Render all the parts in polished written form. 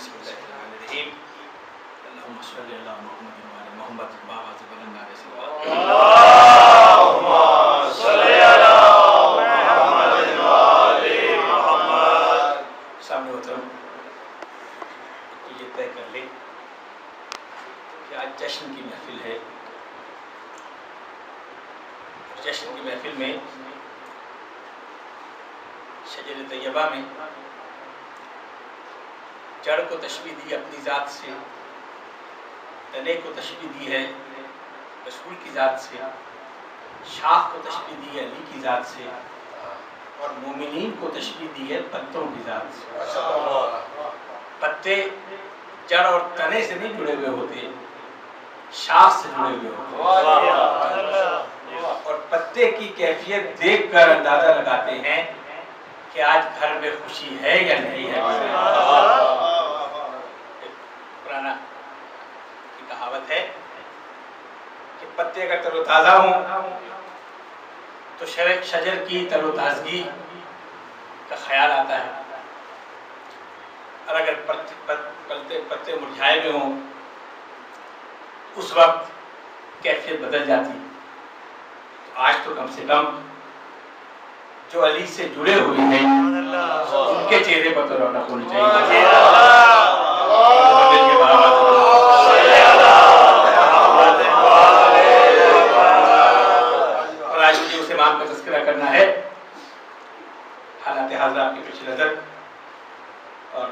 بسم اللہ الرحمن الرحیم اللہم صلی علی محمد و علی محمد بآواز بلند نعرے سے اللہم صلی علی محمد و علی محمد. سامنے محترم یہ طے کر لیں کہ آج جشن کی محفل ہے. جشن کی محفل میں شجر طیبہ میں جڑ کو تشبیہ دی اپنی ذات سے، تنے کو تشبیہ دی ہے رسول کی ذات سے، شاخ کو تشبیہ دی ہے علی کی ذات سے، اور مومنین کو تشبیہ دی ہے پتوں کی ذات سے. پتے جڑ اور تنے سے نہیں جڑے ہوئے ہوتے، شاخ سے جڑے ہوئے ہوتے، اور پتے کی کیفیت دیکھ کر اندازہ لگاتے ہیں کہ آج گھر میں خوشی ہے یا نہیں ہے. پرانا کی کہاوت ہے کہ پتے اگر تر و تازہ ہوں تو شجر کی تر و تازگی کا خیال آتا ہے، اور اگر پتے مرجھائے ہوئے ہوں اس وقت کیفیت بدل جاتی. آج تو کم سے کم جو علی سے جڑے ہوئے ہیں ان کے چہرے پر تو رونق ہونی چاہیے. اور آج مجھے اس امام کا تذکرہ کرنا ہے. حالات حاضرہ آپ کے پیش نظر، اور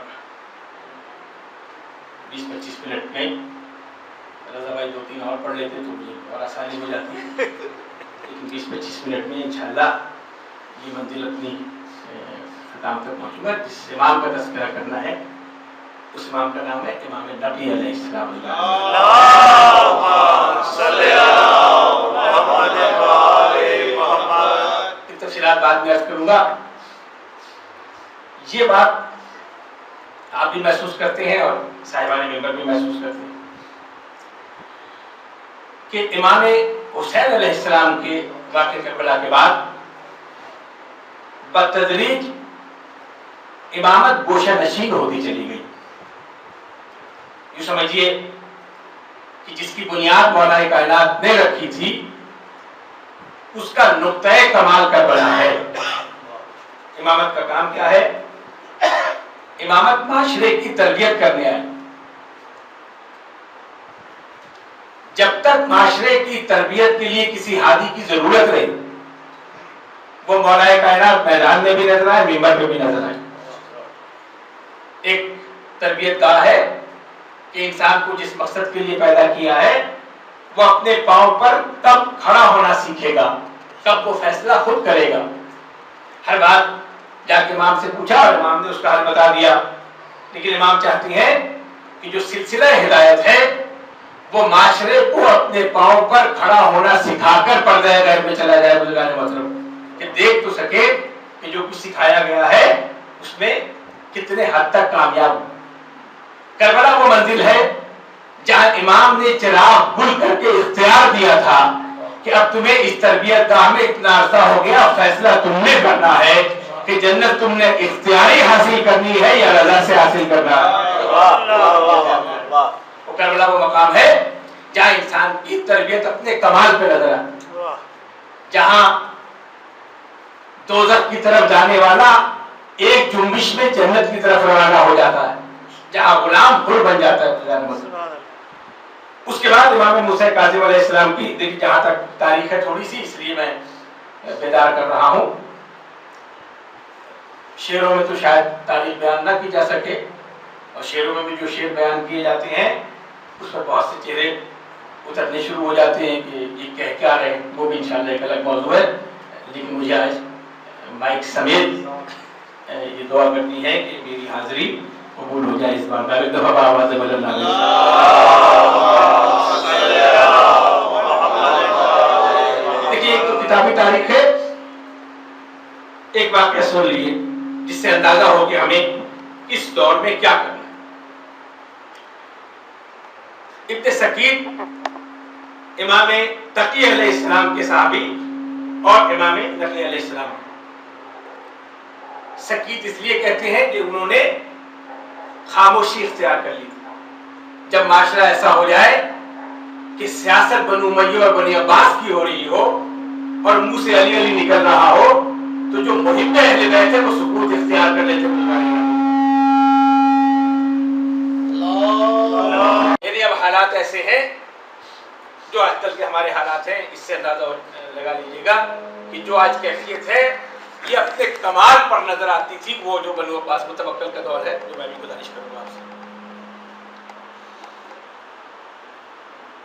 20-25 منٹ میں رضا بھائی 2-3 اور پڑھ لیتے تو مجھے اور آسانی ہو جاتی ہے، لیکن 20-25 منٹ میں انشاءاللہ یہ منزل اپنی ختام تک پہنچوں گا. جس امام کا تذکرہ کرنا ہے اس امام کا نام ہے امام نبی علیہ السلام. اللہم صلی علی محمد و علی محمد. کی تفصیلات بعد میں عرض کروں گا. یہ بات آپ بھی محسوس کرتے ہیں اور صاحبان ممبر بھی محسوس کرتے ہیں کہ امام حسین علیہ السلام کے واقعہ کربلا کے بعد بتدریج امامت گوشہ نشین ہوتی چلی گئی. یوں سمجھیے کہ جس کی بنیاد مولا کائنات نے رکھی تھی اس کا نقطۂ کمال کا بڑا ہے. امامت کا کام کیا ہے؟ امامت معاشرے کی تربیت کرنے آئے. جب تک معاشرے کی تربیت کے لیے کسی ہادی کی ضرورت رہی وہ مولا کائنات میدان میں بھی نظر آئے، ممبر پہ بھی نظر آئے. ایک تربیت گاہ ہے کہ انسان کو جس مقصد کے لیے پیدا کیا ہے وہ اپنے پاؤں پر تب کھڑا ہونا سیکھے گا، تب وہ فیصلہ خود کرے گا. ہر بات جا کے امام سے پوچھا اور امام نے اس کا حل بتا دیا، لیکن امام چاہتی ہیں کہ جو سلسلہ ہدایت ہے وہ معاشرے کو اپنے پاؤں پر کھڑا ہونا سکھا کر پردہ غیب میں چلا جائے. بزرگان محترم کہ دیکھ تو سکے کہ جو کچھ سکھایا گیا ہے اس میں کتنے حد تک کامیاب ہو. کربلا وہ منزل ہے جہاں امام نے چراغ گل کر کے اختیار دیا تھا کہ اب تمہیں اس تربیت گاہ میں اتنا عرصہ ہو گیا، فیصلہ تم نے کرنا ہے کہ جنت تم نے اختیاری حاصل کرنی ہے یا رضا سے حاصل کرنا ہے. وہ کربلا وہ مقام ہے جہاں انسان کی تربیت اپنے کمال پہ نظر آتی، جہاں دوزخ کی طرف جانے والا ایک جنبش میں جنت کی طرف روانہ ہو جاتا ہے، جہاں غلام حر بن جاتا ہے. اس کے بعد امام موسیٰ کاظم علیہ السلام کی دیکھیں جہاں تک تاریخ ہے تھوڑی سی، اس لیے میں بیدار کر رہا ہوں. شعروں میں تو شاید تاریخ بیان نہ کی جا سکے، اور شعروں میں بھی جو شعر بیان کیے جاتے ہیں اس پر بہت سے چہرے اترنے شروع ہو جاتے ہیں کہ یہ کہہ کیا رہے ہیں، وہ بھی انشاءاللہ ایک الگ موضوع ہے. لیکن مجھے آج مائک سمیت یہ دعا کرنی ہے کہ میری حاضری قبول ہو جائے اس بار کا. ایک دفعہ آواز بلند نعرے. دیکھیے ایک تو کتابی تاریخ ہے، ایک واقعہ سن لیجیے جس سے اندازہ ہو کہ ہمیں اس دور میں کیا کرنا ہے. ابن سکین امام تقی علیہ السلام کے صحابی اور امام نقی علیہ السلام. سکیت اس لیے کہتے ہیں کہ انہوں نے خاموشی اختیار کر لی تھی۔ جب معاشرہ ایسا ہو جائے کہ سیاست بنو امیہ اور بنی عباس کی ہو رہی ہو اور منہ سے علی علی نکل رہا ہو تو جو محب اہل بیت تھے وہ سکوت اختیار کر لیتے۔ یعنی اب حالات ایسے ہیں جو آج کل کے ہمارے حالات ہیں، اس سے اندازہ لگا لیجیے گا کہ جو آج کیفیت ہے یہ اپنے کمال پر نظر آتی تھی وہ جو بنو عباس متوکل کا دور ہے، جو میں بھی گزارش کروں گا آپ سے۔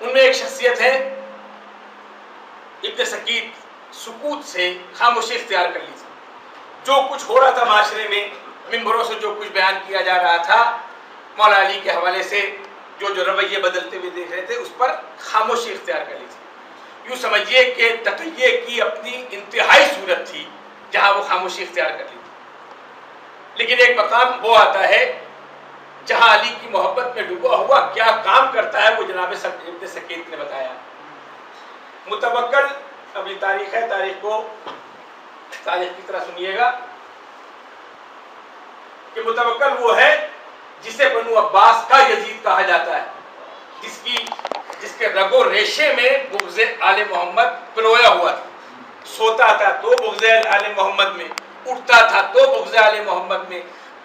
ان میں ایک شخصیت ہے ابن سکیت، سکوت سے خاموشی اختیار کر لی تھی۔ جو کچھ ہو رہا تھا معاشرے میں، ممبروں سے جو کچھ بیان کیا جا رہا تھا، مولا علی کے حوالے سے جو رویے بدلتے ہوئے دیکھ رہے تھے، اس پر خاموشی اختیار کر لی تھی۔ یوں سمجھیے کہ تقیے کی اپنی انتہائی صورت تھی جہاں وہ خاموشی اختیار کر لی تھی۔ لیکن ایک مقام وہ آتا ہے جہاں علی کی محبت میں ڈوبا ہوا کیا کام کرتا ہے، وہ جناب ابن سکیت نے بتایا۔ متوکل، ابھی تاریخ ہے، تاریخ کو تاریخ کی طرح سنیے گا کہ متوکل وہ ہے جسے بنو عباس کا یزید کہا جاتا ہے، جس کے رگ و ریشے میں بغض آل محمد پرویا ہوا تھا۔ سوتا تھا تو بغض آل محمد میں، اٹھتا تھا تو بغض آل محمد میں،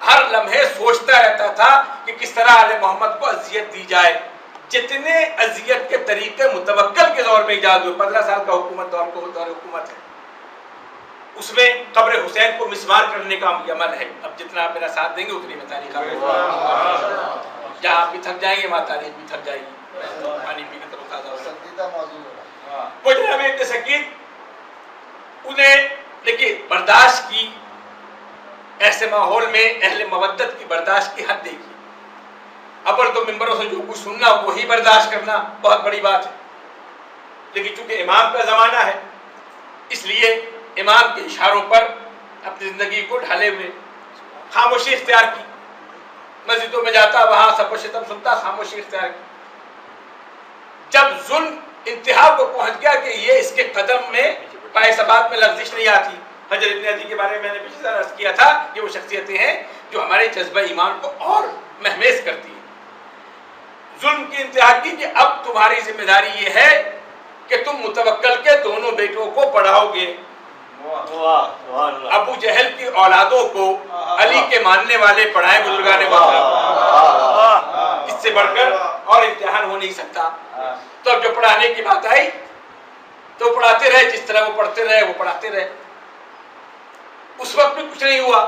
ہر لمحے سوچتا رہتا تھا کہ کس طرح آل محمد کو اذیت دی جائے۔ جتنے اذیت کے طریقے متوکل کے دور میں ایجاد ہوئے، 15 سال کا حکومت دور حکومت ہے، اس میں قبر حسین کو مسمار کرنے کا عمل ہے۔ اب جتنا آپ میرا ساتھ دیں گے اتنی میں تاریخ جہاں آپ بھی تھک جائیں گے وہاں تاریخ بھی تھک جائے گی، پانی پی کے طرف تازہ ہوگا۔ وہ جناب ابن سکیت انہیں دیکھیے برداشت کی، ایسے ماحول میں اہل مودت کی برداشت کی حد دیکھی۔ اول تو ممبروں سے جو کچھ سننا وہی برداشت کرنا بہت بڑی بات ہے، لیکن چونکہ امام کا زمانہ ہے اس لیے امام کے اشاروں پر اپنی زندگی کو ڈھالے ہوئے خاموشی اختیار کی۔ مسجدوں میں جاتا، وہاں سب و شتم سنتا، خاموشی اختیار کی۔ جب ظلم انتہا کو پہنچ گیا کہ یہ اس کے قدم میں پائے ثبات میں لغزش نہیں آتی، حجر ابن عدی کے بارے میں نے پچھلی بار عرض کیا تھا کہ وہ شخصیتیں ہیں جو ہمارے جذبہ ایمان کو اور مہمیز کرتی ہیں۔ ظلم کی انتہا کی کہ اب تمہاری ذمہ داری یہ ہے کہ تم متوکل کے دونوں بیٹوں کو پڑھاؤ گے۔ ابو جہل کی اولادوں کو علی کے ماننے والے پڑھائیں بزرگان محترم، اس سے بڑھ کر اور امتحان ہو نہیں سکتا۔ تو اب جب پڑھانے کی بات آئی تو پڑھاتے رہے، جس طرح وہ پڑھتے رہے وہ پڑھاتے رہے۔ اس وقت بھی کچھ نہیں ہوا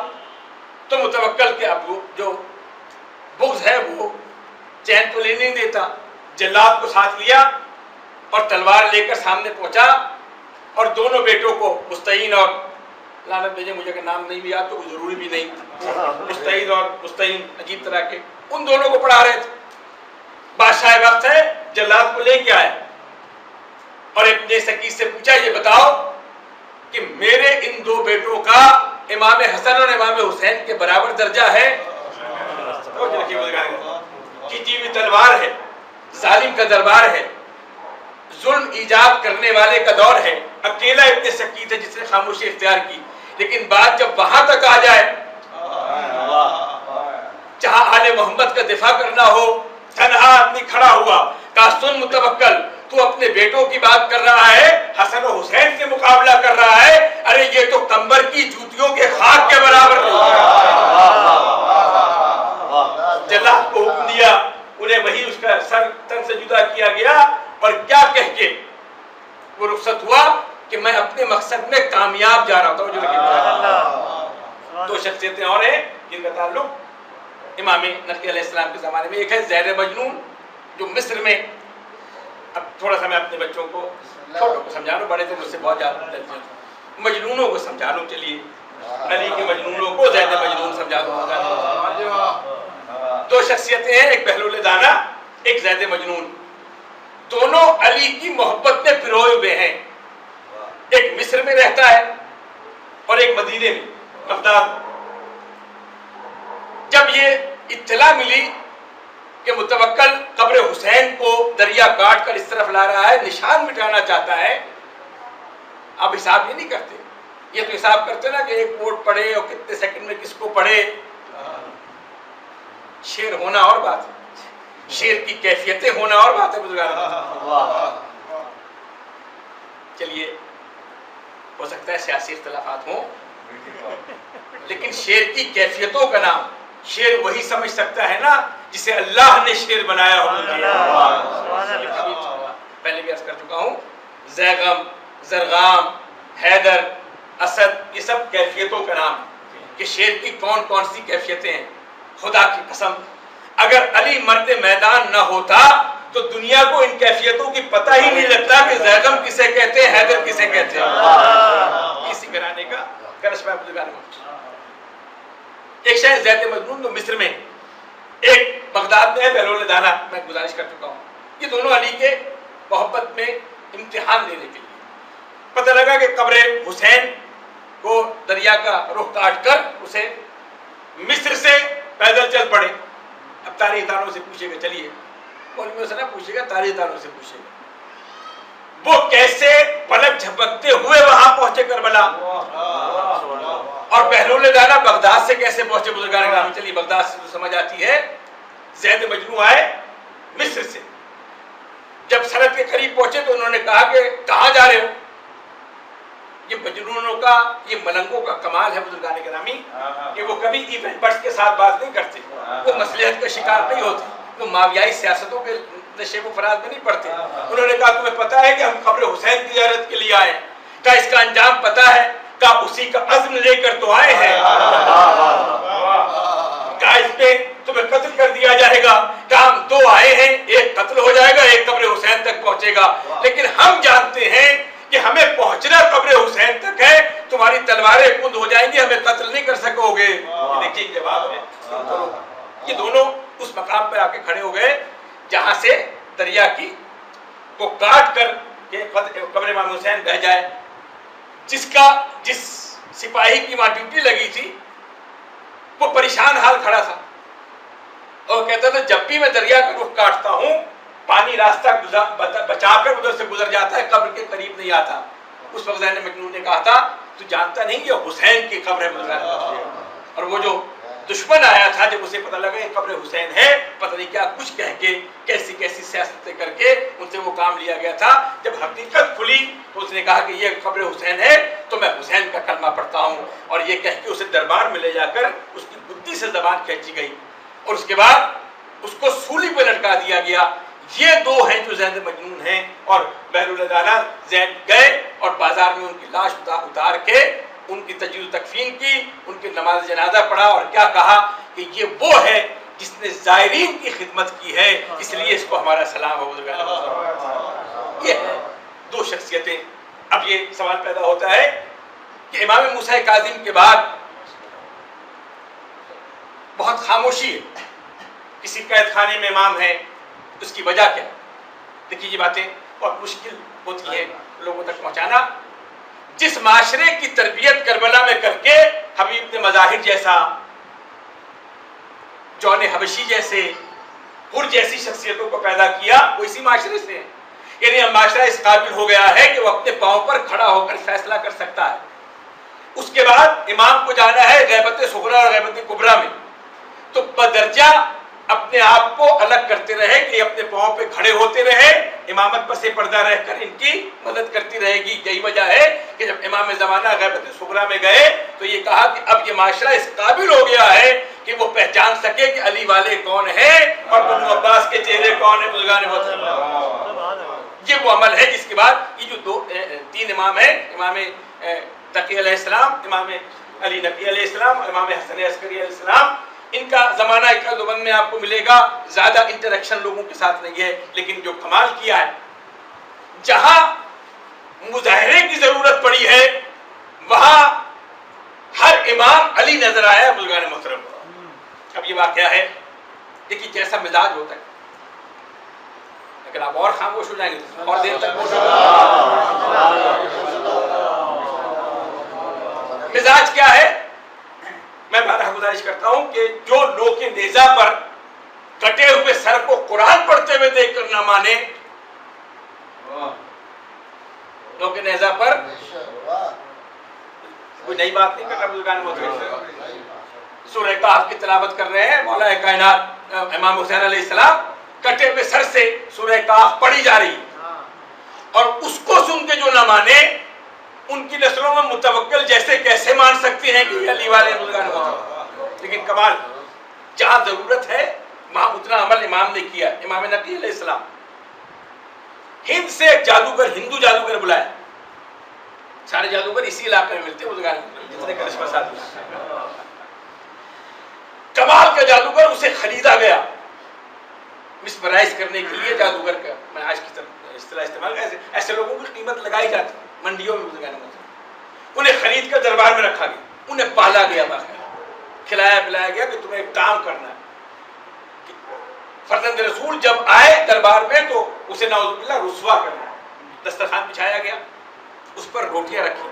تو متوکل کے اب جو بغض ہے وہ چین تو لینے نہیں دیتا، جلاد کو ساتھ لیا اور تلوار لے کر سامنے پہنچا اور دونوں بیٹوں کو مستعین اور لعنت بھیجے مجھے کہ نام نہیں بھی یاد تو کوئی ضروری بھی نہیں، مستعین اور مستعین عجیب طرح کے، ان دونوں کو پڑھا رہے تھے۔ بادشاہ وقت ہے جلاد کو لے کے آئے اور ابن سکیت سے پوچھا یہ بتاؤ کہ میرے ان دو بیٹوں کا امام حسن اور امام حسین کے برابر درجہ ہے؟ کھینچی ہوئی تلوار ہے، ظالم کا دربار ہے، ظلم ایجاد کرنے والے کا دور ہے، اکیلا ابن سکیت ہے جس نے خاموشی اختیار کی۔ لیکن بات جب وہاں تک آ جائے جہاں آل محمد کا دفاع کرنا ہو، تنہا آدمی کھڑا ہوا، کہا سن متوکل، تو اپنے بیٹوں کی بات کر رہا ہے، حسن و حسین سے مقابلہ کر رہا ہے، ارے یہ تو کمبر کی جوتیوں کے خاک کے برابر جلاد کو حکم دیا، انہیں وہی اس کا سر تن سے جدا کیا گیا اور کیا کہہ کے وہ رخصت ہوا کہ میں اپنے مقصد میں کامیاب جا رہا ہوں۔ دو شخصیتیں اور ہیں جن کا تعلق امام نقی علیہ السلام کے زمانے میں، ایک ہے زید مجنون جو مصر میں، اب تھوڑا سا میں اپنے بچوں کو چھوٹوں کو سمجھا لوں، بڑے تو مجھ سے بہت زیادہ ڈرتے ہیں، مجنونوں کو سمجھا لوں، چلیے علی کے مجنونوں کو زید مجنون سمجھا دوں۔ دو شخصیتیں ہیں، ایک بہلول دانا، ایک زید مجنون، دونوں علی کی محبت میں پروئے ہوئے ہیں۔ ایک مصر میں رہتا ہے اور ایک مدینے میں بغداد۔ جب یہ اطلاع ملی کہ متوکل قبر حسین کو دریا کاٹ کر اس طرف لا رہا ہے، نشان مٹانا چاہتا ہے، اب حساب یہ نہیں کرتے، یہ تو حساب کرتے نا کہ ایک ووٹ پڑے اور کتنے سیکنڈ میں کس کو پڑے۔ شیر ہونا اور بات ہے، شیر کی کیفیتیں ہونا اور بات ہے بزرگان۔ چلیے ہو سکتا ہے سیاسی اختلافات ہوں، لیکن شیر کی کیفیتوں کا نام شیر وہی سمجھ سکتا ہے نا جسے اللہ نے شیر بنایا ہو۔ پہلے بھی عرض کر چکا ہوں، زیغم، زرغام، حیدر، اسد، یہ سب کیفیتوں کا نام ہے کہ شیر کی کون کون سی کیفیتیں ہیں۔ خدا کی قسم اگر علی مرد میدان نہ ہوتا تو دنیا کو ان کیفیتوں کی پتہ ہی نہیں لگتا کہ زیغم کسے کہتے ہیں، حیدر کسے کہتے ہیں۔ اسی گھرانے کا کرشمہ بزرگان۔ ایک شاعر زید مجنون جو مصر میں، ایک بغداد میں ہے بہلول دانا، میں گزارش کر چکا ہوں۔ یہ دونوں علی کے محبت میں امتحان لینے کے لیے پتہ لگا کہ قبر حسین کو دریا کا رخ کاٹ کر اسے مصر سے پیدل چل پڑے۔ اب تاریخ دانوں سے پوچھے گا، چلیے مولویوں سے نہ پوچھے گا، تاریخ دانوں سے پوچھے گا وہ کیسے پلک جھپکتے ہوئے وہاں پہنچے کربلا، اور بہلول دانا بغداد سے کیسے پہنچے بزرگان گرامی۔ چلیے بغداد سے تو سمجھ آتی ہے، زید مجنون آئے مصر سے، جب سرحد کے قریب پہنچے تو انہوں نے کہا کہ کہاں جا رہے ہو؟ یہ مجنونوں کا، یہ ملنگوں کا کمال ہے بزرگان گرامی کہ وہ کبھی ایون بٹس کے ساتھ بات نہیں کرتے، وہ مصلحت کا شکار نہیں ہوتے، وہ ماویائی سیاستوں کے نشے و فراز میں نہیں پڑتے۔ انہوں نے کہا تمہیں پتہ ہے کہ ہم قبر حسین کی زیارت کے لیے آئے ہیں؟ کہا اس کا انجام پتہ ہے؟ کہا اسی کا عزم لے کر تو آئے ہیں۔ کہا اس پہ تمہیں قتل کر دیا جائے گا؟ کہا ہم دو آئے ہیں، ایک قتل ہو جائے گا، ایک قبر حسین تک پہنچے گا، لیکن ہم جانتے ہیں کہ ہمیں پہنچنا قبر حسین تک ہے، تمہاری تلواریں کند ہو جائیں گی، ہمیں قتل نہیں کر سکو گے۔ یہ دیکھیے جواب ہے۔ یہ دونوں اس مقام پہ آ کے کھڑے ہو گئے جہاں سے دریا کی کو کاٹ کر کہ قبر امام حسین بہ جائے۔ جس سپاہی کی وہاں ڈیوٹی لگی تھی وہ پریشان حال کھڑا تھا اور کہتا تھا جب بھی میں دریا کا رخ کاٹتا ہوں پانی راستہ بچا کر ادھر سے گزر جاتا ہے، قبر کے قریب نہیں آتا۔ اس وقت زید مجنون نے کہا تھا تو جانتا نہیں یہ حسین کی قبر ہے۔ اور وہ جو دشمن آیا تھا جب اسے پتہ لگا یہ قبر حسین ہے، پتہ نہیں کیا کچھ کہہ کے کیسی کیسی سیاستیں کر کے ان سے وہ کام لیا گیا تھا۔ جب حقیقت کھلی تو اس نے کہا کہ یہ قبر حسین ہے تو میں حسین کا کلمہ پڑھتا ہوں، اور یہ کہہ کے اسے دربار میں لے جا کر اس کی بدی سے زبان کھینچی گئی اور اس کے بعد اس کو سولی پہ لٹکا دیا گیا۔ یہ دو ہیں جو زید مجنون ہیں۔ اور بہلول دانا زید گئے اور بازار میں ان کی لاش اتار کے ان کی تجویز تکفین کی، ان کی نماز جنازہ پڑھا اور کیا کہا کہ یہ وہ ہے جس نے زائرین کی خدمت کی ہے، اس لیے اس کو ہمارا سلام ہو۔ یہ ہے دو شخصیتیں۔ اب یہ سوال پیدا ہوتا ہے کہ امام موسیٰ کاظم کے بعد بہت خاموشی ہے، کسی قید خانے میں امام ہے، اس کی وجہ کیا؟ دیکھیے یہ باتیں بہت مشکل ہوتی ہیں لوگوں تک پہنچانا۔ جس معاشرے کی تربیت کربلا میں کر کے حبیب نے مظاہر جیسا، جون حبشی جیسے، حر جیسی شخصیتوں کو پیدا کیا، وہ اسی معاشرے سے ہے۔ یعنی اب معاشرہ اس قابل ہو گیا ہے کہ وہ اپنے پاؤں پر کھڑا ہو کر فیصلہ کر سکتا ہے۔ اس کے بعد امام کو جانا ہے غیبت صغریٰ اور غیبت کبریٰ میں، تو بدرجہ اپنے آپ کو الگ کرتے رہے کہ اپنے پاؤں پہ کھڑے ہوتے رہے، امامت پس پردہ رہ کر ان کی مدد کرتی رہے گی۔ یہی وجہ ہے کہ جب امام زمانہ غیبت صغریٰ میں گئے تو یہ کہا کہ اب یہ معاشرہ اس قابل ہو گیا ہے کہ وہ پہچان سکے کہ علی والے کون ہیں اور بنو عباس کے چہرے کون ہیں۔ بزرگان محترم، یہ وہ عمل ہے جس کے بعد یہ جو تین امام ہیں، امام تقی علیہ السلام، امام علی نقی علیہ السلام، امام حسن عسکری علیہ السلام، ان کا زمانہ اکرد میں آپ کو ملے گا، زیادہ انٹریکشن لوگوں کے ساتھ نہیں ہے، لیکن جو کمال کیا ہے جہاں مظاہرے کی ضرورت پڑی ہے وہاں ہر امام علی نظر آیا۔ بزرگان محترم، اب یہ واقعہ ہے، دیکھیے جیسا مزاج ہوتا ہے، اگر آپ اور خاموش ہو جائیں گے اور دیر تک مزاج کیا ہے؟ میں بارہ گزارش کرتا ہوں کہ جو لوگ نیزہ پر کٹے ہوئے سر کو قرآن پڑھتے ہوئے دیکھ کر نہ مانے، لوگ نیزہ پر کوئی نئی بات نہیں کرنا بزرگان محترم، سورہ کہف کی تلاوت کر رہے ہیں، مولا کائنات امام حسین علیہ السلام کٹے ہوئے سر سے سورہ کہف پڑھی جا رہی ہے، اور اس کو سن کے جو نہ مانے ان کی نسلوں میں متوکل جیسے کیسے مان سکتے ہیں کہ یہ علی والے بزرگان متوکل. لیکن کمال، جہاں ضرورت ہے وہاں اتنا عمل امام نے کیا. امام نقی علیہ السلام ہند سے ایک جادوگر، ہندو جادوگر بلایا. سارے جادوگر اسی علاقے میں ملتے ہیں بزرگان متوکل، جتنے کرشمہ ساتھ کمال کا جادوگر. اسے خریدا گیا مسمرائز کرنے کے لیے. جادوگر کا میں آج کی طرف اصطلاح استعمال کر، ایسے لوگوں کی قیمت لگائی جاتی منڈیوں میں بزرگان متوکل. انہیں خرید کر دربار میں رکھا گیا، انہیں پالا گیا، باقاعدہ کھلایا پلایا گیا کہ تمہیں ایک کام کرنا ہے. فرزند رسول جب آئے دربار میں تو اسے نعوذ باللہ رسوا کرنا. دسترخوان بچھایا گیا، اس پر روٹیاں رکھی،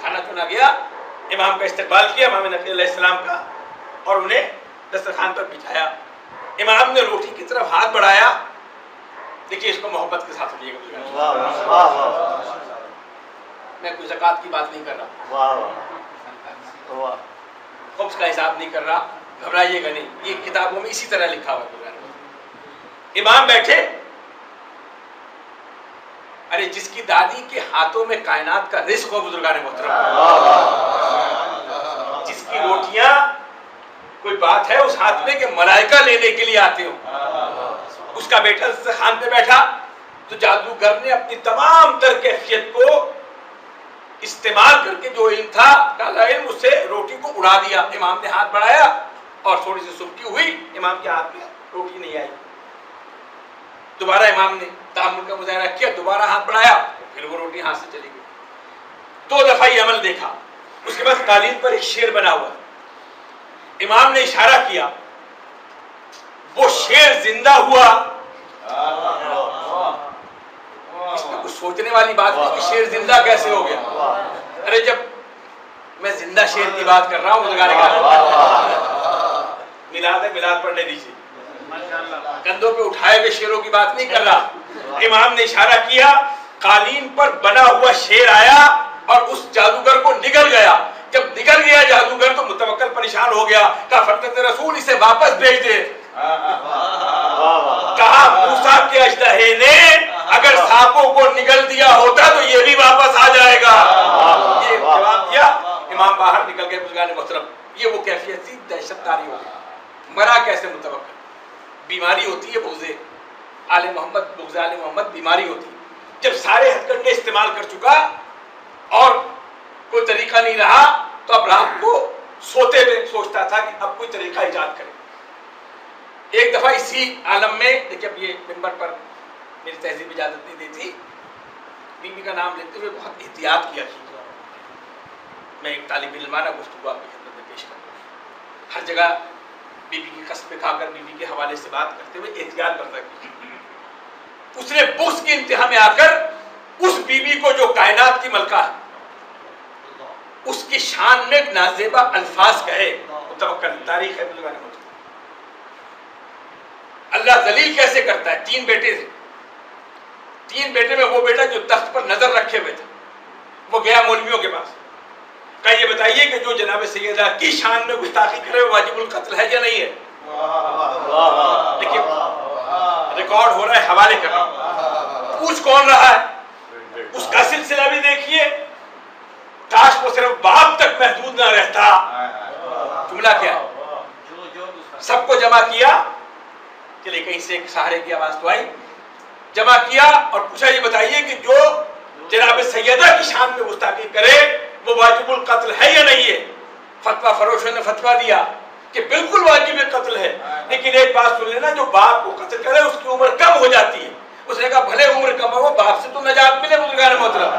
کھانا چنا گیا. امام کا استقبال کیا، امام نقی علیہ السلام کا، اور انہیں دسترخوان پر بچھایا. امام نے روٹی کی طرف ہاتھ بڑھایا. دیکھیے اس کو محبت کے ساتھ سنیے گا. میں کوئی زکوٰۃ کی بات نہیں کر رہا، خبز کا حساب نہیں کر رہا، گھبرائیے گا نہیں، یہ کتابوں میں اسی طرح لکھا ہوا ہے. امام بیٹھے. ارے جس کی دادی کے ہاتھوں میں کائنات کا رزق ہو بزرگان محترم، جس کی روٹیاں کوئی بات ہے اس ہاتھ میں کہ ملائکہ لینے کے لیے آتے ہو، اس کا بیٹا دسترخوان پہ بیٹھا تو جادوگر نے اپنی تمام تر کیفیت کو استعمال کر کے جو علم تھا کالا علم، اس سے روٹی کو اڑا دیا. امام نے ہاتھ بڑھایا اور تھوڑی سی سبکی ہوئی، امام کے ہاتھ میں روٹی نہیں آئی. دوبارہ امام نے تعامل کا مظاہرہ کیا، دوبارہ ہاتھ بڑھایا، پھر وہ روٹی ہاتھ سے چلی گئی. 2 دفعہ یہ عمل دیکھا. اس کے بعد قالین پر ایک شیر بنا ہوا. امام نے اشارہ کیا، وہ شیر زندہ ہوا. اس میں کچھ سوچنے والی بات نہیں کہ شیر زندہ کیسے ہو گیا. ارے جب میں زندہ شیر کی بات کر رہا ہوں بزرگان میلاد ہے، میلاد پڑھنے دیجیے. کندھوں پہ اٹھائے ہوئے شیروں کی بات نہیں کر رہا. امام نے اشارہ کیا، قالین پر بنا ہوا شیر آیا اور اس جادوگر کو نگل گیا. جب نگل گیا جادوگر تو متوکل پریشان ہو گیا. کہا فرزند رسول اسے واپس بھیج دے. کہا موسیٰ کے اژدہے نے اگر سانپوں کو نگل دیا ہوتا تو یہ بھی واپس آ جائے گا. یہ جواب دیا. امام باہر نکل گئے بزرگان محترم. یہ وہ کیفیت تھی، دہشت کاری ہو گئی. مرا کیسے متوکل؟ بیماری ہوتی ہے بغض آل محمد، بغض آل محمد بیماری ہوتی ہے. جب سارے ہتھ کنڈے استعمال کر چکا اور کوئی طریقہ نہیں رہا تو اب رات کو سوتے ہوئے سوچتا تھا کہ اب کوئی طریقہ ایجاد کرے. ایک دفعہ اسی عالم میں، دیکھیں اب یہ ممبر پر میری تہذیب اجازت نہیں دیتی، بیوی کا نام لیتے ہوئے بہت احتیاط کیا. میں ایک طالب علمانہ گفتگو آپ کی خدمت میں پیش کرتا ہوں. ہر جگہ بیوی کی قسم کھا کر بیوی کے حوالے سے بات کرتے ہوئے احتیاط برتا کی. اس نے بغض کی انتہا میں آ کر اس بیوی کو جو کائنات کی ملکہ ہے اس کی شان میں نازیبا الفاظ کہے. متوکل تاریخ ہے بزرگان محترم. اللہ ذلیل کیسے کرتا ہے. 3 بیٹے تھے، 3 بیٹے میں وہ بیٹا جو تخت پر نظر رکھے ہوئے تھا وہ گیا مولویوں کے پاس. کہا یہ بتائیے کہ جو جناب سیدہ کی شان میں گستاخی کرے وہ واجب القتل ہے یا نہیں ہے؟ لیکن ریکارڈ ہو رہا ہے، حوالے کر رہا ہوں. پوچھ کون رہا ہے؟ اس کا سلسلہ بھی دیکھیے. کاش وہ صرف باپ تک محدود نہ رہتا. جملہ کیا ہے؟ سب کو جمع کیا، چلے کہیں سے ایک سہارے کی آواز تو آئی. جمع کیا اور پوچھا یہ بتائیے کہ جو جناب سیدہ کی شان میں گستاخی کرے وہ واجب القتل ہے یا نہیں ہے؟ فتویٰ فروشوں نے فتویٰ دیا کہ بالکل واجب قتل ہے. لیکن ایک بات سن لینا، جو باپ کو قتل کرے اس کی عمر کم ہو جاتی ہے. اس نے کہا بھلے عمر کم ہو، باپ سے تو نجات ملے. بزرگان محترم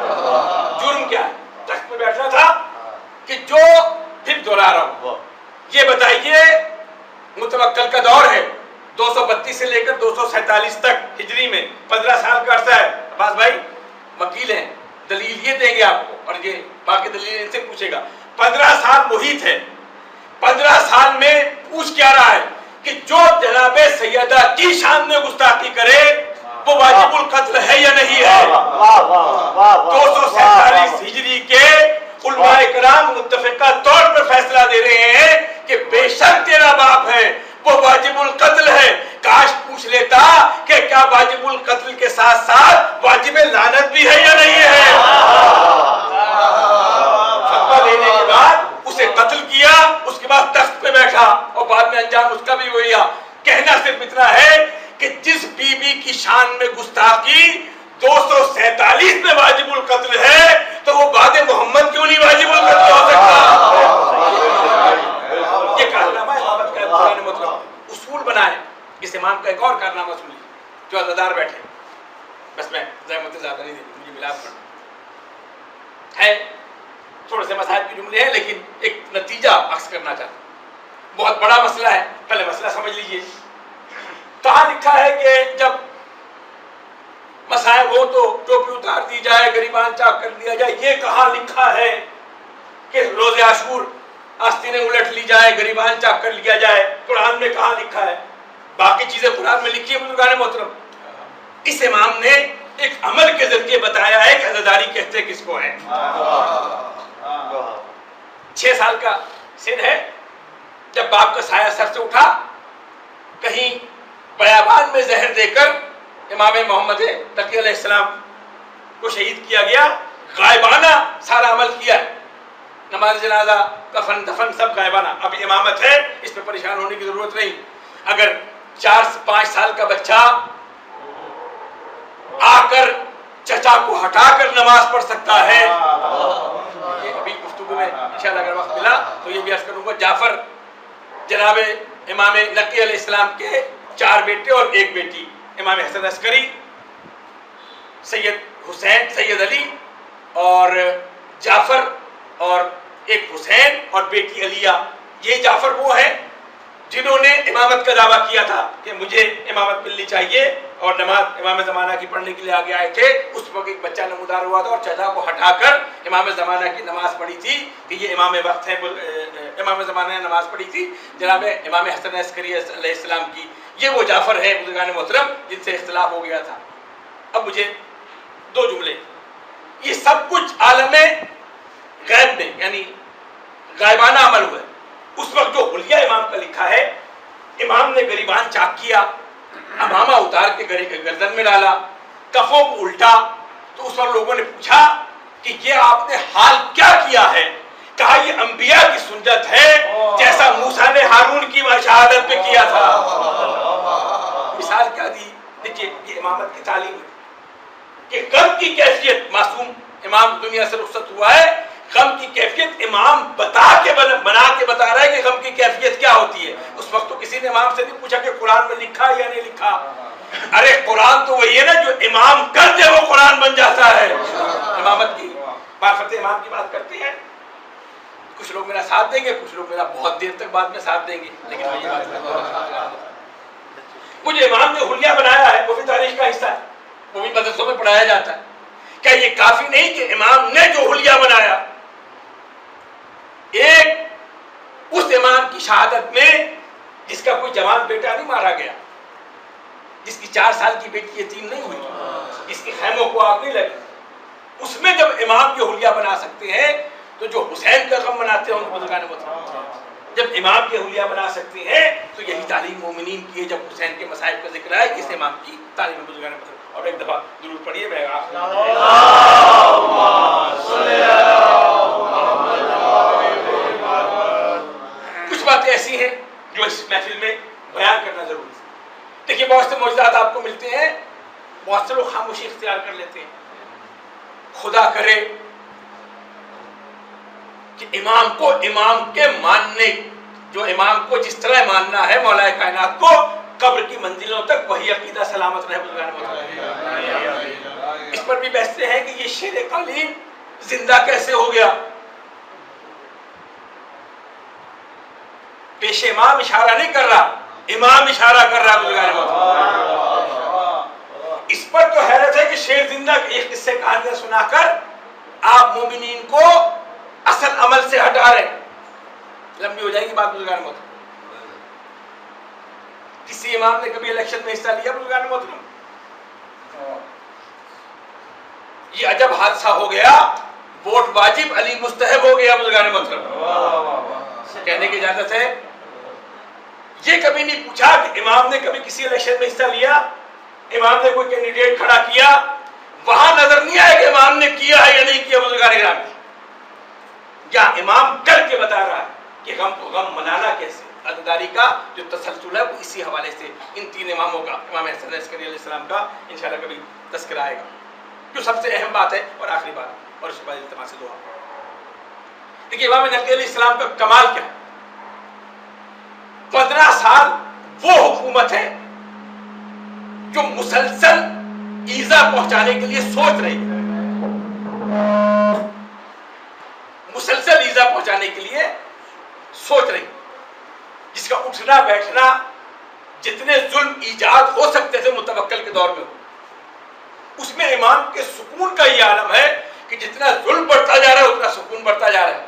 جرم کیا ہے؟ تخت میں بیٹھنا تھا کہ جو پھر دوہرا رہا ہوں. یہ بتائیے متوکل کا دور ہے 232 سے لے کر 247 تک ہجری میں 15 سال کا عرصہ ہے. عباس بھائی وکیل ہیں، دلیل یہ دیں گے آپ کو اور یہ باقی دلیل ان سے پوچھے گا. 15 سال محیط ہے. 15 سال میں پوچھ کیا رہا ہے کہ جو جناب سیدہ کی شان میں گستاخی کرے وہ واجب القتل ہے یا نہیں ہے؟ 247 ہجری کے علماء کرام متفقہ طور پر فیصلہ دے رہے ہیں کہ کہ بے شک تیرا باپ ہے وہ واجب القتل ہے. کاش پوچھ لیتا کہ کیا واجب القتل کے ساتھ ساتھ واجب لعنت بھی ہے یا نہیں ہے. فتویٰ دینے کے بعد اسے قتل کیا, اس کے بعد تخت پہ بیٹھا اور بعد میں انجام اس کا بھی وہی. کہنا صرف اتنا ہے کہ جس بی بی کی شان میں گستاخی 247 میں واجب القتل ہے تو وہ بعد محمد کیوں نہیں واجب القتل ہو سکتا. یہ کارنامہ امامت کا ہے. مطلب اصول بنائے. اس امام کا ایک اور کارنامہ سنیے جو عزادار بیٹھے. بس میں زحمت زیادہ نہیں دیتی, مجھے ملاپ کرنا ہے. تھوڑے سے مسائل کے جملے ہیں لیکن ایک نتیجہ عکس کرنا چاہتا ہوں. بہت بڑا مسئلہ ہے, پہلے مسئلہ سمجھ لیجئے. کہاں لکھا ہے کہ جب مسائل ہو تو ٹوپی اتار دی جائے, گریبان چاک کر دیا جائے؟ یہ کہاں لکھا ہے کہ روز عاشور آستینیں الٹ لی جائے, گریبان چاک کر لیا جائے؟ قرآن میں کہاں لکھا ہے؟ باقی چیزیں قرآن میں لکھی ہے بزرگان محترم. اس امام نے ایک عمل کے ذریعے بتایا ہے کہ عزاداری کہتے کس کو ہیں. 6 سال کا سن ہے جب باپ کا سایہ سر سے اٹھا, کہیں بیابان میں زہر دے کر امام محمد تقی علیہ السلام کو شہید کیا گیا. غائبانہ سارا عمل کیا ہے, نماز جنازہ, کفن دفن سب غائبانہ. اب امامت ہے, اس پہ پریشان ہونے کی ضرورت نہیں. اگر 4-5 سال کا بچہ آ کر چچا کو ہٹا کر نماز پڑھ سکتا ہے, یہ ابھی گفتگو میں انشاءاللہ اگر وقت ملا تو یہ بھی عرض کروں گا. جعفر جناب امام نقی علیہ السلام کے 4 بیٹے اور 1 بیٹی, امام حسن عسکری, سید حسین, سید علی اور جعفر, اور ایک حسین اور بیٹی علیہ. یہ جعفر وہ ہیں جنہوں نے امامت کا دعویٰ کیا تھا کہ مجھے امامت ملنی چاہیے, اور نماز امام زمانہ کی پڑھنے کے لیے آگے آئے تھے. اس وقت ایک بچہ نمودار ہوا تھا اور چچا کو ہٹا کر امام زمانہ کی نماز پڑھی تھی کہ یہ امام وقت ہے. امام زمانہ نے نماز پڑھی تھی جناب امام حسن عسکری علیہ السلام کی. یہ وہ جعفر ہے بزرگان محترم جن سے اختلاف ہو گیا تھا. اب مجھے 2 جملے, یہ سب کچھ عالم غیب میں یعنی غائبانہ عمل ہوا ہے. اس وقت جو حلیہ امام کا لکھا ہے, امام نے گریبان چاک کیا, امامہ اتار کے گردن میں ڈالا, کفوں کو الٹا, تو اس وقت لوگوں نے پوچھا کہ یہ آپ نے حال کیا کیا ہے؟ کہا یہ انبیاء کی سنت ہے جیسا موسیٰ نے ہارون کی شہادت پہ کیا تھا. مثال کیا دی؟ دیکھیے یہ امامت کی تعلیم ہے کہ غم کی کیفیت, معصوم امام دنیا سے رخصت ہوا ہے, غم کی کیفیت امام بنا کے بتا رہا ہے کہ غم کی کیفیت کیا ہوتی ہے. اس وقت تو کسی نے امام سے نہیں پوچھا کہ قرآن میں لکھا یا نہیں لکھا. ارے قرآن تو وہی ہے نا جو امام کر دے وہ قرآن بن جاتا ہے. امامت کی معرفت امام کی بات کرتے ہیں. کچھ لوگ میرا ساتھ دیں گے, کچھ لوگ میرا بہت دیر تک بعد میں ساتھ دیں گے, لیکن میں یہ بات کرتا ہوں مجھے امام نے حلیہ بنایا ہے, وہ بھی تاریخ کا حصہ ہے, وہ بھی مدرسوں میں پڑھایا جاتا ہے. کیا یہ کافی نہیں کہ امام نے جو حلیہ بنایا, ایک اس امام کی شہادت میں جس کا کوئی جوان بیٹا نہیں مارا گیا, جس کی 4 سال کی بیٹی یتیم نہیں ہوئی, جس کے خیموں کو آگ نہیں لگی, اس میں جب امام کے حلیہ بنا سکتے ہیں تو جو حسین کا غم مناتے ہیں ان کو بزرگان محترم جب امام کے حلیہ بنا سکتے ہیں تو یہی تعلیم مومنین کی ہے. جب حسین کے مصائب کا ذکر ہے اس امام کی تعلیم بزرگان محترم. اور ایک دفعہ درود پڑھیے. میں کچھ باتیں ایسی ہیں جو اس محفل میں بیان کرنا ضروری ہے. دیکھیے بہت سے معجزات آپ کو ملتے ہیں, بہت سے لوگ خاموشی اختیار کر لیتے ہیں. خدا کرے کہ امام کو امام کے ماننے, جو امام کو جس طرح ماننا ہے مولا کائنات کو, قبر کی منزلوں تک وہی عقیدہ سلامت رہے. اس پر بھی بحثیں ہیں کہ یہ شیر قلیم زندہ کیسے ہو گیا. پیش امام اشارہ نہیں کر رہا, امام اشارہ کر رہا. اس پر تو حیرت ہے کہ شیر زندہ ایک قصے کہانیاں سنا کر آپ مومنین کو اصل عمل سے ہٹا رہے. لمبی ہو جائے گی بات بزرگان محترم. کسی امام نے کبھی الیکشن میں حصہ لیا بزرگان محترم؟ یہ عجب حادثہ ہو گیا, ووٹ واجب علی مستحب ہو گیا بزرگان محترم. کہنے کی اجازت ہے؟ یہ کبھی نہیں پوچھا کہ امام نے کبھی کسی الیکشن میں حصہ لیا، امام نے کوئی کینڈیڈیٹ کھڑا کیا، وہاں نظر نہیں آئے کہ امام نے کیا ہے یا نہیں کیا بزرگان کرام، یا امام کر کے بتا رہا ہے کہ غم کو غم منانا کیسے. عزاداری کا جو تسلسل ہے وہ اسی حوالے سے ان تین اماموں کا، امام حسن عسکری علیہ السلام کا انشاءاللہ کبھی تذکرہ آئے گا، جو سب سے اہم بات ہے اور آخری بات، اور اس کے بعد التماس دعا. دیکھیے امام نقی علیہ السلام کا کمال کیا، 15 سال وہ حکومت ہے جو مسلسل ایذا پہنچانے کے لیے سوچ رہی ہے، مسلسل ایذا پہنچانے کے لیے سوچ رہی، جس کا اٹھنا بیٹھنا جتنے ظلم ایجاد ہو سکتے تھے متوکل کے دور میں ہو. اس میں امام کے سکون کا یہ عالم ہے کہ جتنا ظلم بڑھتا جا رہا ہے اتنا سکون بڑھتا جا رہا ہے.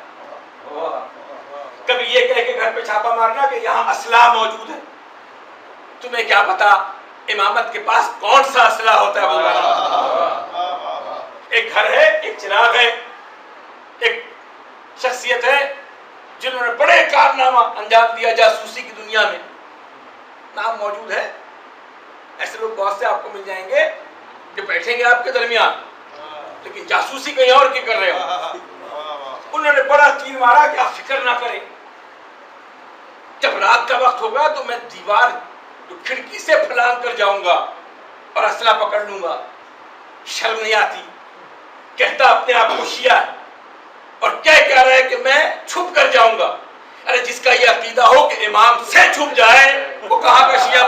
کبھی یہ کہہ کے گھر پہ چھاپا مارنا کہ یہاں اسلحہ موجود ہے، تمہیں کیا پتا امامت کے پاس کون سا اسلحہ ہوتا ہے. ایک گھر ہے، ایک چراغ ہے، ایک شخصیت ہے جنہوں نے بڑے کارنامہ انجام دیا جاسوسی کی دنیا میں، نام موجود ہے. ایسے لوگ بہت سے آپ کو مل جائیں گے جو بیٹھیں گے آپ کے درمیان لیکن جاسوسی کہیں اور کی کر رہے ہو. انہوں نے بڑا تیر مارا کہ آپ فکر نہ کریں، جب رات کا وقت ہوگا تو میں دیوار جو کھڑکی سے پھلانگ کر جاؤں گا اور اسلحہ پکڑ لوں گا. شرم نہیں آتی، کہتا اپنے آپ کو شیعہ ہے اور کیا کہہ رہا ہے کہ میں چھپ کر جاؤں گا. ارے جس کا یہ عقیدہ ہو کہ امام سے چھپ جائے وہ کہاں کا شیعہ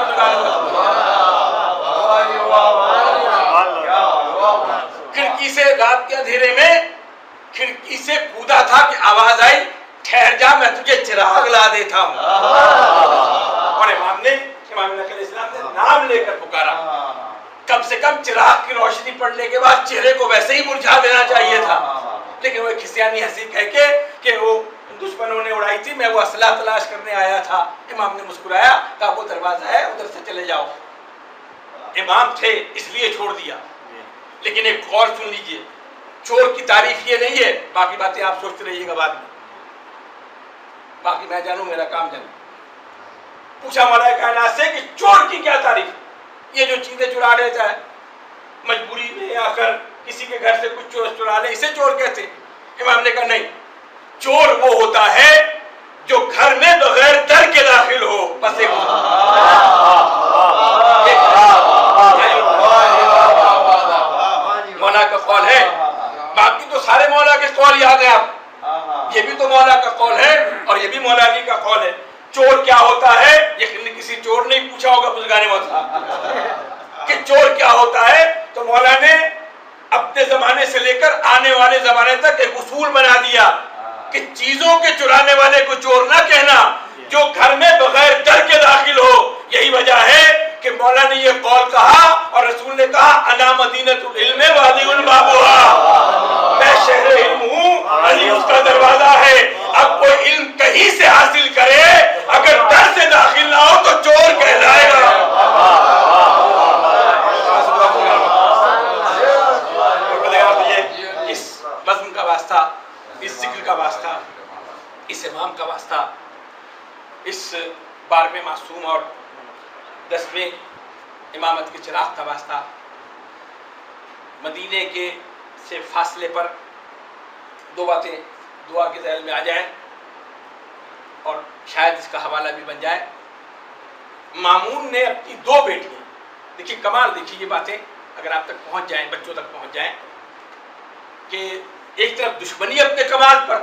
کھڑکی سے رات کے اندھیرے میں کھڑکی سے کودا تھا کہ آواز آئی ٹھہر جا میں تجھے چراغ لا دیتا ہوں، اور امام نقی علیہ السلام نے نام لے کر پکارا. کم سے کم چراغ کی روشنی پڑنے کے بعد چہرے کو ویسے ہی مرجھا دینا چاہیے تھا، لیکن وہ کھسیانی ہنسی کہہ کے کہ وہ دشمنوں نے اڑائی تھی، میں وہ اسلحہ تلاش کرنے آیا تھا. امام نے مسکرایا، کہا وہ دروازہ ہے ادھر سے چلے جاؤ. امام تھے اس لیے چھوڑ دیا. لیکن ایک غور سن لیجئے، چور کی تعریف یہ نہیں ہے، باقی باتیں آپ سوچتے رہیے گا بعد میں، باقی میں جانوں میرا کام جانوں. پوچھا مولا کائنات سے کہ چور کی کیا تعریف، یہ جو چیزیں چرا لیتا ہے مجبوری میں آ کر کسی کے گھر سے کچھ چرا لے اسے چور کہتے ہیں. امام نے کہا نہیں، چور وہ ہوتا ہے جو گھر میں بغیر در کے داخل ہو. بس ایک مولا کا قول ہے، باقی تو سارے مولا کے قول یاد ہیں آپ، یہ بھی تو مولا کا قول ہے اور یہ بھی مولا علی کا قول ہے. چور کیا ہوتا ہے، یہ کسی چور نے پوچھا ہوگا بزرگان وقت کہ چور کیا ہوتا ہے، تو مولا نے اپنے زمانے سے لے کر آنے والے زمانے تک ایک اصول بنا دیا کہ چیزوں کے چرانے والے کو چور نہ کہنا، جو گھر میں بغیر در کے داخل ہو. یہی وجہ ہے کہ مولا نے یہ قول کہا اور رسول نے کہا انا مدینۃ العلم وعلی بابها، میں شہر علم ہوں، علی اس کا دروازہ ہے. اب کوئی علم کہیں سے حاصل کرے اگر در سے داخل نہ ہو تو چور کہلائے گا. اس بزم کا واسطہ، اس ذکر کا واسطہ، اس امام کا واسطہ، اس 12ویں معصوم اور 10ویں امامت کے چراغ کا واسطہ، مدینے کے سے فاصلے پر دو باتیں دعا کے ذیل میں آ جائیں اور شاید اس کا حوالہ بھی بن جائے. مامون نے اپنی 2 بیٹیاں، دیکھیے کمال، دیکھیے یہ باتیں اگر آپ تک پہنچ جائیں، بچوں تک پہنچ جائیں کہ ایک طرف دشمنی اپنے کمال پر،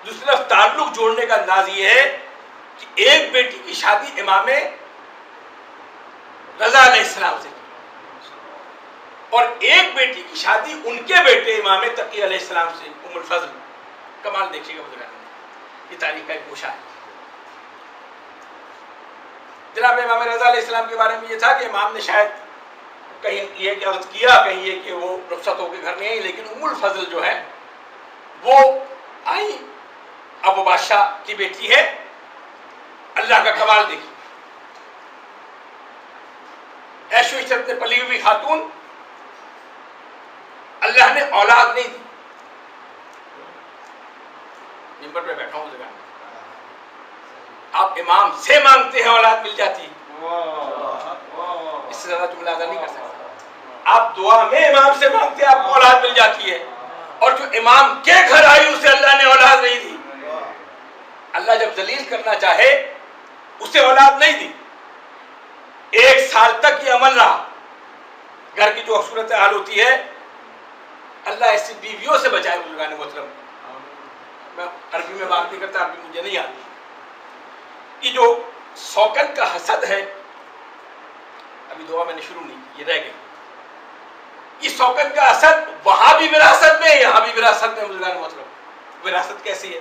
دوسری طرف تعلق جوڑنے کا انداز یہ ہے کہ ایک بیٹی کی شادی امام رضا علیہ السلام سے اور ایک بیٹی کی شادی ان کے بیٹے امام تقی علیہ السلام سے، ام الفضل. کمال دیکھیے گا بزرگان، یہ تاریخ کا ایک گوشہ ہے. جناب امام رضا علیہ السلام کے بارے میں یہ تھا کہ امام نے شاید کہیں یہ غلط کیا، کہیں یہ کہ وہ رخصت ہو کے گھر نہیں آئی، لیکن ام الفضل جو ہے وہ آئی، اب وہ بادشاہ کی بیٹی ہے. اللہ کا کمال دیکھیے، عیش و عشرت میں پلی ہوئی خاتون، اللہ نے اولاد نہیں دی. ممبر پہ بیٹھا ہوں جگہ آپ امام سے مانگتے ہیں اولاد مل جاتی ہے، اس سے زیادہ جملہ ادا نہیں کر سکتا. آپ دعا میں امام سے مانگتے ہیں آپ کو اولاد مل جاتی ہے، اور جو امام کے گھر آئی اسے اللہ نے اولاد نہیں دی. اللہ جب ذلیل کرنا چاہے اسے اولاد نہیں دی. 1 سال تک یہ عمل رہا. گھر کی جو صورت حال ہوتی ہے اللہ ایسی بیویوں سے بچائے بزرگان محترم. میں عربی میں بات نہیں کرتا، عربی مجھے نہیں آتی. یہ جو سوکن کا حسد ہے، ابھی دعا میں نے شروع نہیں کی، یہ رہ گئی. یہ سوکن کا حسد وہاں بھی وراثت میں، یہاں بھی وراثت میں بزرگان محترم. وراثت کیسی ہے؟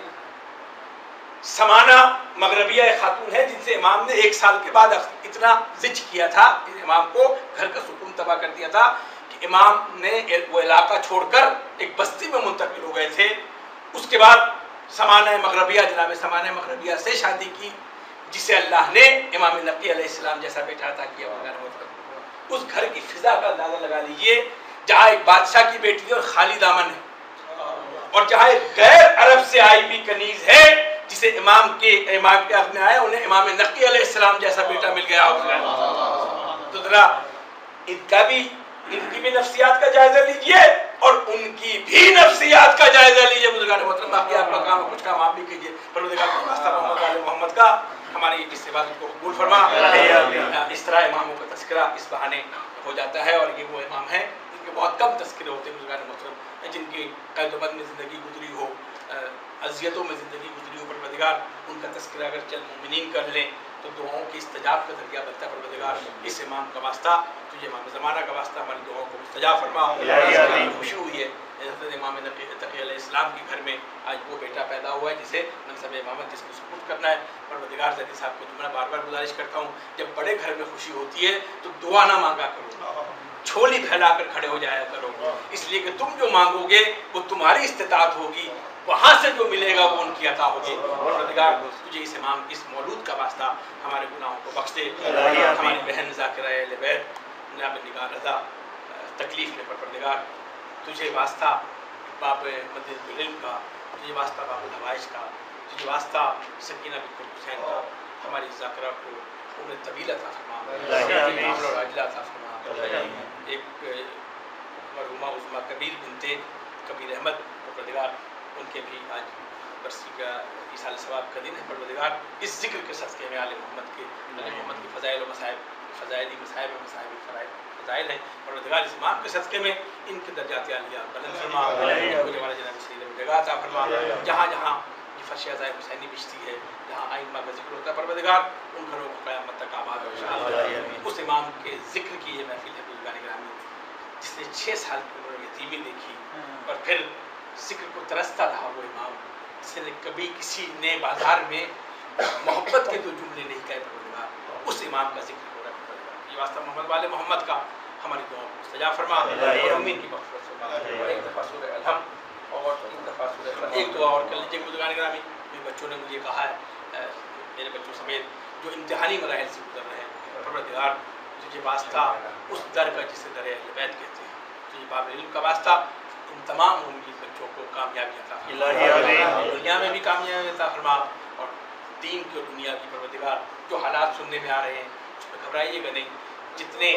سمانہ مغربیہ ایک خاتون ہے جن سے امام نے 1 سال کے بعد اتنا زج کیا تھا، امام کو گھر کا سکون تباہ کر دیا تھا کہ امام نے وہ علاقہ چھوڑ کر ایک بستی میں منتقل ہو گئے تھے. اس کے بعد سمانہ مغربیہ، جناب سمانہ مغربیہ سے شادی کی، جسے اللہ نے امام نقی علیہ السلام جیسا بیٹا عطا کیا. اس گھر کی فضا کا اندازہ لگا لیجئے، جہاں ایک بادشاہ کی بیٹی ہے اور خالی دامن ہے، اور جہاں ایک غیر عرب سے آئی بھی کنیز ہے جسے امام کے عقد میں آیا، انہیں امام نقی علیہ السلام جیسا بیٹا مل گیا. تو ذرا ان کی بھی نفسیات کا جائزہ لیجئے اور ان کی بھی نفسیات کا جائزہ لیجئے بزرگان محترم. باقی آپ کا کام، کچھ کام آپ بھی کیجئے. پروردگار کا واسطہ محمد آل محمد کا ہماری اس عبادت کو قبول فرما. اس طرح اماموں کا تذکرہ اس بہانے ہو جاتا ہے، اور یہ وہ امام ہیں جن کے بہت کم تذکرے ہوتے ہیں بزرگان محترم، جن کی قید و بند میں زندگی گزری ہو، اذیتوں میں زندگی گزری ہو. پروردگار ان کا تذکرہ اگر چند مومنین کر لیں تو دعاؤں کی استجاب کا ذریعہ بنتا ہے. پروردگار اس امام کا واسطہ، تجھے امام زمانہ کا واسطہ ہماری دعاؤں کو مستجاب فرما. خوشی ہوئی ہے حضرت امام نقی علیہ السلام کے گھر میں آج وہ بیٹا پیدا ہوا ہے جسے منصب امامت جس کو سپرد کرنا ہے. پروردگار زیدی صاحب کو میں بار بار گزارش کرتا ہوں، جب بڑے گھر میں خوشی ہوتی ہے تو دعا نہ مانگا کرو، چھولی پھیلا کر کھڑے ہو جایا کرو، اس لیے کہ تم جو مانگو گے وہ تمہاری استطاعت ہوگی، وہاں سے جو ملے گا وہ ان کی عطا ہوگی. پروردگار تجھے اس امام اس مولود کا واسطہ ہمارے گناہوں کو بخش دے. ہماری بہن ذاکرہ اہل بیت جناب نگار رضا تکلیف میں، پروردگار تجھے واسطہ باب مدینہ العلم کا، تجھے واسطہ باب الحوائج کا، تجھے واسطہ سکینہ بنت حسین کا، ہماری ذاکرہ کو عمر طویل عطا فرما، عمر عاجلہ عطا فرما. ایک مرحومہ عظمیٰ کبیر بنتے کبیر احمد، پروردگار ان کے بھی آج برسی کا ایصال ثواب کا دن ہے. پروردگار اس ذکر کے صدقے میں آل محمد کے فضائل و مصائب، فضائلی مصائب و مصائب فضائل ہیں. پروردگار اس امام کے صدقے میں ان کے درجات عالیہ بلند فرما، جناب سید جگہ عطا فرما. جہاں جہاں یہ فرش عزائے حسینی بچتی ہے، جہاں آئمہ کا ذکر ہوتا ہے، پروردگار ان گھروں کو قیامت تک آباد و شاد. اس امام کے ذکر کی یہ محفل ہے بزرگان گرامی، جس نے 6 سال کی عمر میں یتیمی دیکھی اور پھر ذکر کو ترستا رہا. وہ امام جس نے کبھی کسی نے بازار میں محبت کے 2 جملے نہیں کہے. پروردگار اس امام کا ذکر ہو رہا ہے. پروردگار یہ واسطہ محمد والے محمد کا ہماری دعاؤں کو مستجاب فرما اور امین کی مغفرت فرما. ایک دفعہ سورہ الحمد اور ایک دفعہ سورہ، ایک دعا اور کر لیجیے بزرگان گرامی. میرے بچوں نے مجھے کہا ہے، میرے بچوں سمیت جو امتحانی مراحل سے گزر رہے ہیں، پروردگار تجھے واسطہ اس در کا جسے در اہل بیت کہتے ہیں، تجھے باب علم کا واسطہ ان تمام مومنین بچوں کو کامیابی عطا فرما، دنیا میں بھی کامیابی عطا فرما اور دین کی اور دنیا کی. پروردگار جو حالات سننے میں آ رہے ہیں اس پہ گھبرائیے گا نہیں. جتنے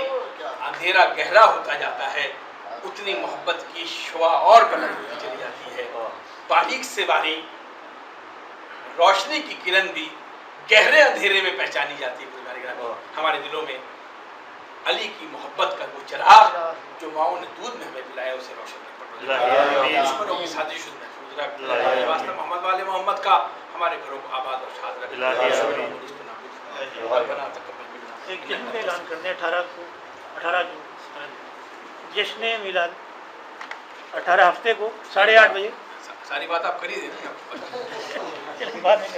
اندھیرا گہرا ہوتا جاتا ہے اتنی محبت کی شعاع اور بلند ہوتی چلی جاتی ہے. باریک سے باریک روشنی کی کرن بھی گہرے اندھیرے میں پہچانی جاتی ہے. ہمارے دلوں میں علی کی محبت کا وہ چراغ جو ماؤں نے دودھ میں ہمیں پلایا اسے روشن کر. دشمنوں کی سازش محفوظ رکھ. واسطہ محمد والے محمد کا ہمارے گھروں کو آباد اور شاد رکھ. ایک جشن کا اعلان کرتے ہیں 18 جشن میلاد 18 ہفتے کو 8:30 بجے. ساری بات آپ کر ہی دیں. بعد میں